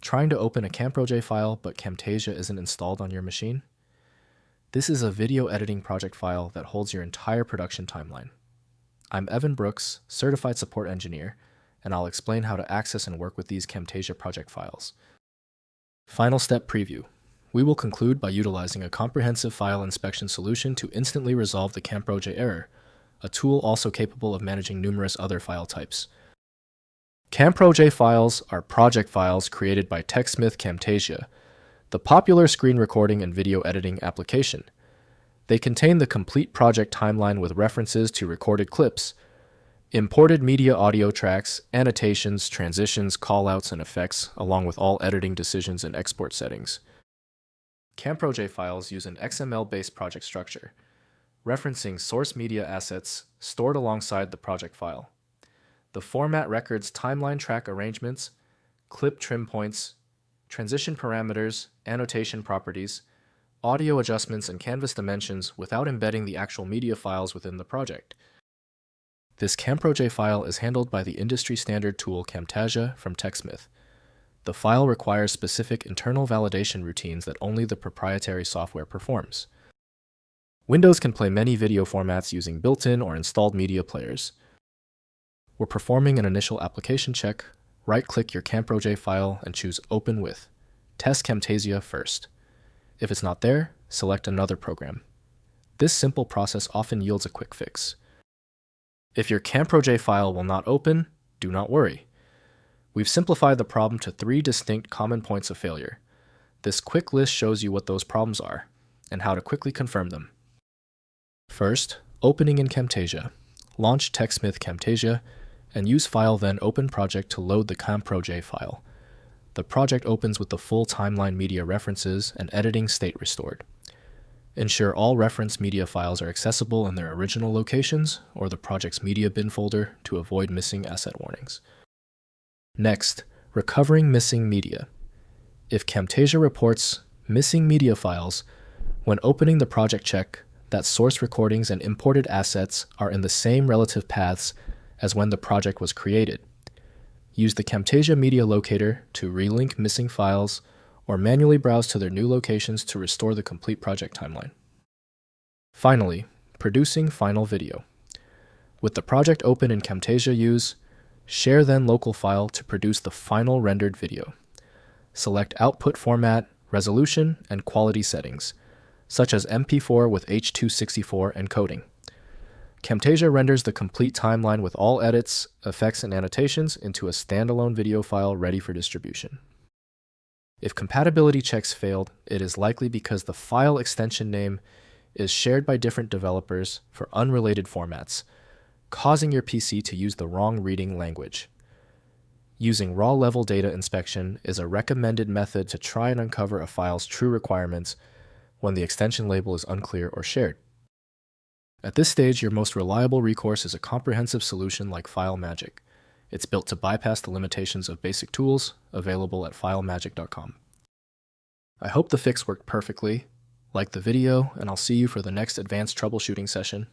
Trying to open a CAMPROJ file but Camtasia isn't installed on your machine? This is a video editing project file that holds your entire production timeline. I'm Evan Brooks, Certified Support Engineer, and I'll explain how to access and work with these Camtasia project files. Final step preview. We will conclude by utilizing a comprehensive file inspection solution to instantly resolve the CAMPROJ error, a tool also capable of managing numerous other file types. CAMPROJ files are project files created by TechSmith Camtasia, the popular screen recording and video editing application. They contain the complete project timeline with references to recorded clips, imported media audio tracks, annotations, transitions, callouts, and effects, along with all editing decisions and export settings. CAMPROJ files use an XML-based project structure, referencing source media assets stored alongside the project file. The format records timeline track arrangements, clip trim points, transition parameters, annotation properties, audio adjustments, and canvas dimensions without embedding the actual media files within the project. This CAMPROJ file is handled by the industry standard tool Camtasia from TechSmith. The file requires specific internal validation routines that only the proprietary software performs. Windows can play many video formats using built-in or installed media players. We're performing an initial application check. Right-click your CAMPROJ file and choose Open with. Test Camtasia first. If it's not there, select another program. This simple process often yields a quick fix. If your CAMPROJ file will not open, do not worry. We've simplified the problem to 3 distinct common points of failure. This quick list shows you what those problems are and how to quickly confirm them. First, opening in Camtasia. Launch TechSmith Camtasia and use File then Open Project to load the CAMPROJ file. The project opens with the full timeline media references and editing state restored. Ensure all reference media files are accessible in their original locations or the project's media bin folder to avoid missing asset warnings. Next, recovering missing media. If Camtasia reports missing media files, when opening the project check that source recordings and imported assets are in the same relative paths as when the project was created. Use the Camtasia Media Locator to relink missing files or manually browse to their new locations to restore the complete project timeline. Finally, producing final video. With the project open in Camtasia, use Share Then Local File to produce the final rendered video. Select output format, resolution, and quality settings, such as MP4 with H.264 encoding. Camtasia renders the complete timeline with all edits, effects, and annotations into a standalone video file ready for distribution. If compatibility checks failed, it is likely because the file extension name is shared by different developers for unrelated formats, causing your PC to use the wrong reading language. Using raw-level data inspection is a recommended method to try and uncover a file's true requirements when the extension label is unclear or shared. At this stage, your most reliable recourse is a comprehensive solution like FileMagick. It's built to bypass the limitations of basic tools, available at filemagick.com. I hope the fix worked perfectly. Like the video, and I'll see you for the next advanced troubleshooting session.